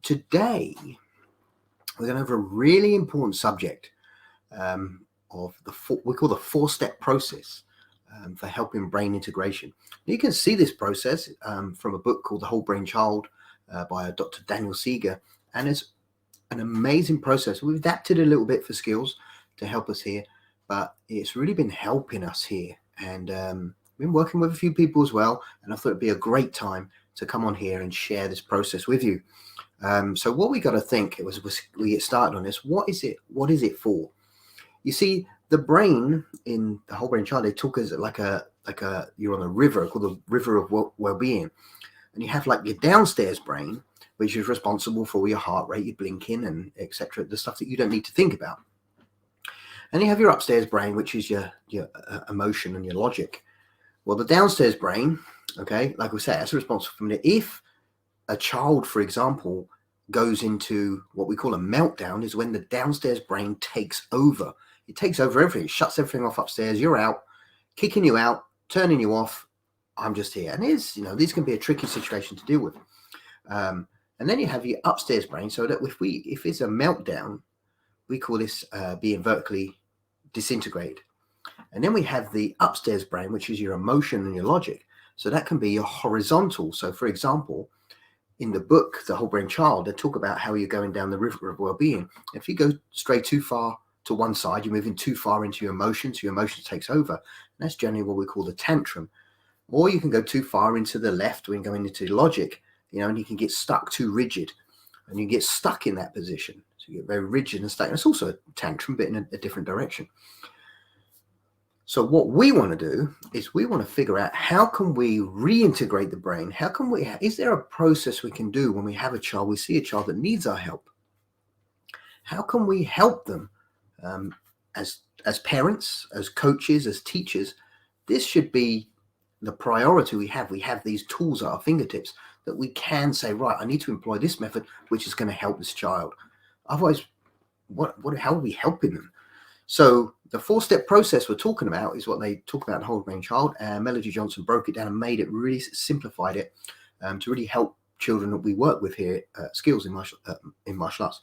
Today, we're going to have a really important subject of we call the four-step process for helping brain integration. You can see this process from a book called The Whole Brain Child by Dr. Daniel Seeger, and it's an amazing process. We've adapted a little bit for skills to help us here, but it's really been helping us here, and been working with a few people as well, and I thought it'd be a great time to come on here and share this process with you. So what we got to think was we get started on this. What is it for? You see, the brain in The Whole Brain Child, they talk as like you're on a river called the river of well-being, and you have like your downstairs brain, which is responsible for your heart rate, your blinking, and etc. The stuff that you don't need to think about. And you have your upstairs brain, which is your emotion and your logic. Well, the downstairs brain, okay, like we say, that's responsible for it. If a child, for example, goes into what we call a meltdown, is when the downstairs brain takes over. It takes over everything. It shuts everything off upstairs. You're out, kicking you out, turning you off. I'm just here. And these can be a tricky situation to deal with. And then you have your upstairs brain. So that if it's a meltdown, we call this being vertically disintegrated. And then we have the upstairs brain, which is your emotion and your logic. So that can be your horizontal. So for example, in the book, The Whole Brain Child, they talk about how you're going down the river of well-being. If you go straight too far to one side, you're moving too far into your emotions. Your emotions takes over. And that's generally what we call the tantrum. Or you can go too far into the left when going into logic, and you can get stuck too rigid, and you get stuck in that position. So you get very rigid and stuck. And it's also a tantrum, but in a different direction. So what we want to do is we want to figure out how can we reintegrate the brain? Is there a process we can do when we have a child, we see a child that needs our help? How can we help them as parents, as coaches, as teachers? This should be the priority we have. We have these tools at our fingertips that we can say, right, I need to employ this method, which is going to help this child. Otherwise, how are we helping them? So the four-step process we're talking about is what they talk about in The Whole Brain Child. And Melody Johnson broke it down and made it, really simplified it to really help children that we work with here at Skills in martial arts.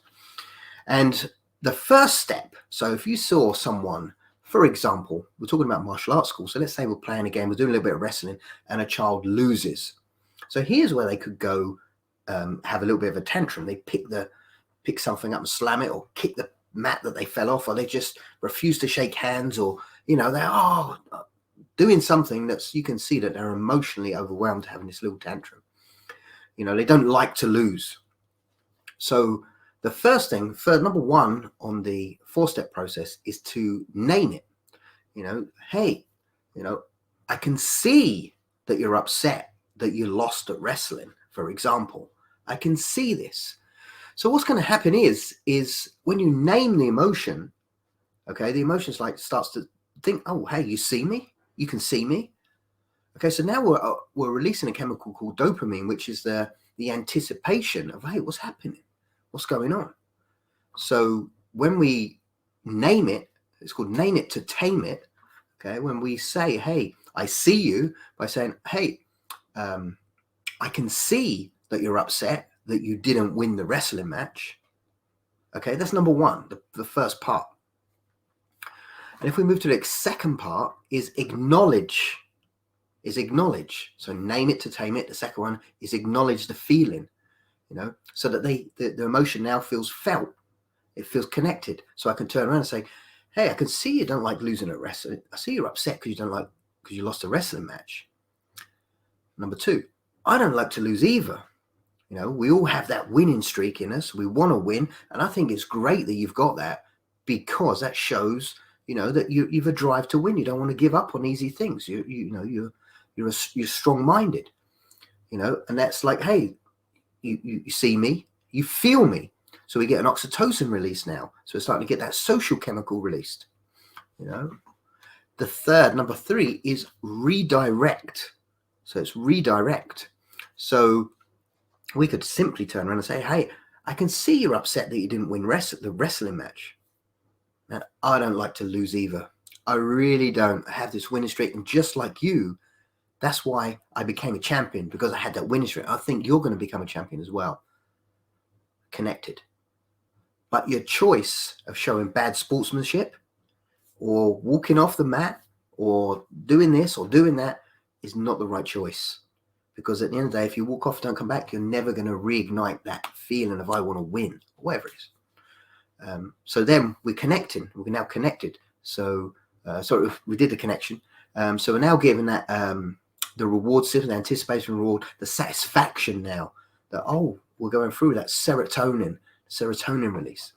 And the first step, so if you saw someone, for example, we're talking about martial arts school. So let's say we're playing a game, we're doing a little bit of wrestling, and a child loses. So here's where they could go have a little bit of a tantrum. They pick something up and slam it, or kick the mat that they fell off, or they just refuse to shake hands, or they're doing something that's, you can see that they're emotionally overwhelmed having this little tantrum. They don't like to lose. So the first thing, number one on the four-step process, is to name it. Hey, I can see that you're upset that you lost at wrestling, for example. I can see this. So what's going to happen is when you name the emotion, okay, the emotion starts to think, oh, hey, you see me? You can see me? Okay, so now we're releasing a chemical called dopamine, which is the anticipation of, hey, what's happening? What's going on? So when we name it, it's called name it to tame it. Okay, when we say, hey, I see you, by saying, hey, I can see that you're upset that you didn't win the wrestling match. Okay, that's number one, the first part. And if we move to the second part, is acknowledge. So name it to tame it. The second one is acknowledge the feeling, so that the emotion now feels felt. It feels connected. So I can turn around and say, hey, I can see you don't like losing at wrestling. I see you're upset because you lost a wrestling match. Number two, I don't like to lose either. We all have that winning streak in us. We want to win. And I think it's great that you've got that, because that shows, that you've a drive to win. You don't want to give up on easy things. You're strong-minded, and that's like, hey, you see me, you feel me. So we get an oxytocin release now. So we're starting to get that social chemical released, Number three is redirect. So it's redirect. So we could simply turn around and say, hey, I can see you're upset that you didn't win the wrestling match. And I don't like to lose either. I really don't. I have this winning streak. And just like you, that's why I became a champion, because I had that winning streak. I think you're going to become a champion as well. connected. But your choice of showing bad sportsmanship or walking off the mat or doing this or doing that is not the right choice. Because at the end of the day, if you walk off and don't come back, you're never going to reignite that feeling of I want to win, whatever it is. So then we're connecting. We're now connected. So we did the connection. So we're now giving that the reward system, the anticipation reward, the satisfaction now that, oh, we're going through that serotonin release.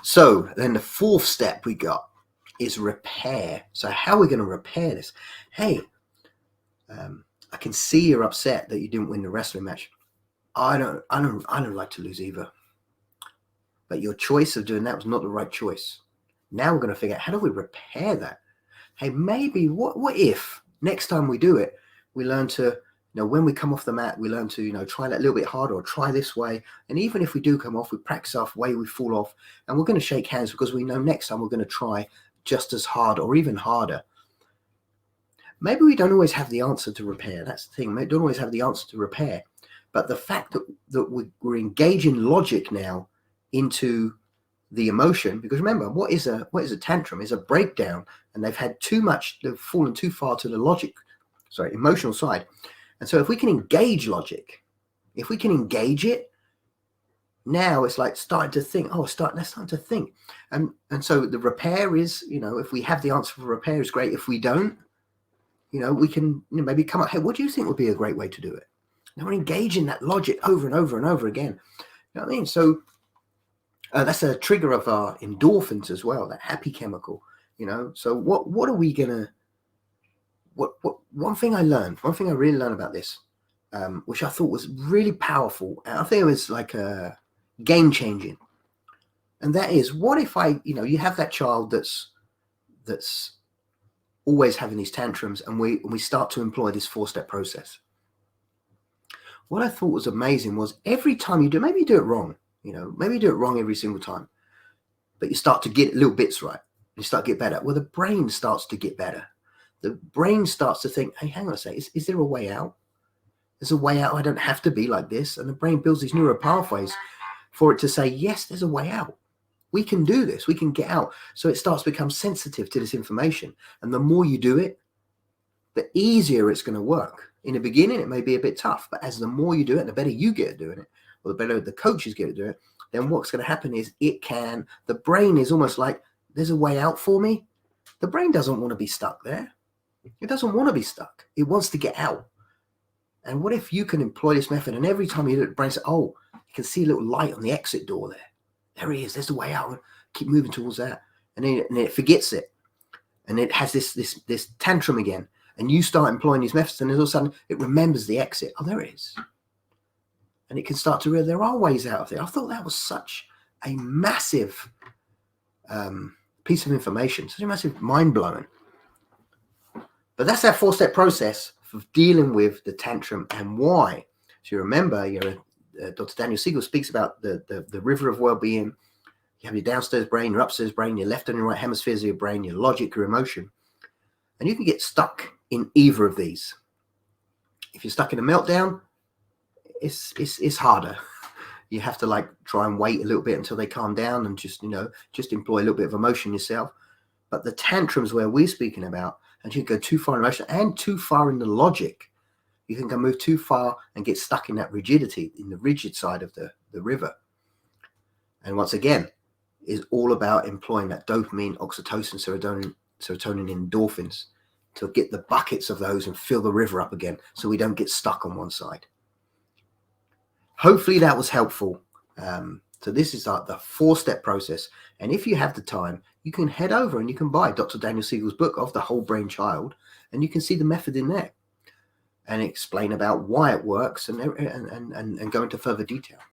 So then the fourth step we got is repair. So how are we going to repair this? Hey, I can see you're upset that you didn't win the wrestling match. I don't like to lose either. But your choice of doing that was not the right choice. Now we're going to figure out, how do we repair that? Hey, maybe what if next time we do it, we learn to, when we come off the mat, we learn to, try that a little bit harder or try this way. And even if we do come off, we practice our way, we fall off, and we're going to shake hands because we know next time we're going to try just as hard or even harder. Maybe we don't always have the answer to repair. That's the thing. We don't always have the answer to repair. But the fact that we're engaging logic now into the emotion, because remember, what is a tantrum? Is a breakdown, and they've fallen too far to the emotional side. And so if we can engage logic, if we can engage it, now it's like starting to think, let's start to think. And so the repair is, if we have the answer for repair is great. If we don't, we can maybe come up, hey, what do you think would be a great way to do it? Now we're engaging that logic over and over and over again. You know what I mean? So that's a trigger of our endorphins as well, that happy chemical, So what are we going to, one thing I really learned about this, which I thought was really powerful, and I think it was like a game changing. And that is, what if you have that child that's always having these tantrums, and we start to employ this 4-step process. What I thought was amazing was every time you do, maybe you do it wrong, maybe you do it wrong every single time, but you start to get little bits right. You start to get better. Well, the brain starts to get better. The brain starts to think, hey, hang on a second, is there a way out? There's a way out. I don't have to be like this. And the brain builds these neural pathways for it to say, yes, there's a way out. We can do this. We can get out. So it starts to become sensitive to this information. And the more you do it, the easier it's going to work. In the beginning, it may be a bit tough, but as the more you do it, the better you get at doing it, or the better the coaches get at doing it, then what's going to happen is the brain is almost like, there's a way out for me. The brain doesn't want to be stuck there. It doesn't want to be stuck. It wants to get out. And what if you can employ this method, and every time you do it, the brain says, oh, you can see a little light on the exit door there. There he is. There's the way out. Keep moving towards that. And then it forgets it. And it has this tantrum again. And you start employing these methods, and all of a sudden it remembers the exit. Oh, there it is. And it can start to realize there are ways out of there. I thought that was such a massive piece of information, such a massive mind-blowing. But that's that 4-step process for dealing with the tantrum and why. So you remember, Dr. Daniel Siegel speaks about the river of well-being. You have your downstairs brain, your upstairs brain, your left and your right hemispheres of your brain, your logic, your emotion. And you can get stuck in either of these. If you're stuck in a meltdown, it's harder. You have to try and wait a little bit until they calm down and just employ a little bit of emotion yourself. But the tantrums where we're speaking about, and you can go too far in emotion and too far in the logic. You can go move too far and get stuck in that rigidity, in the rigid side of the river. And once again, is all about employing that dopamine, oxytocin, serotonin, endorphins to get the buckets of those and fill the river up again so we don't get stuck on one side. Hopefully that was helpful. So this is the 4-step process. And if you have the time, you can head over and you can buy Dr. Daniel Siegel's book of The Whole Brain Child, and you can see the method in there and explain about why it works and go into further detail.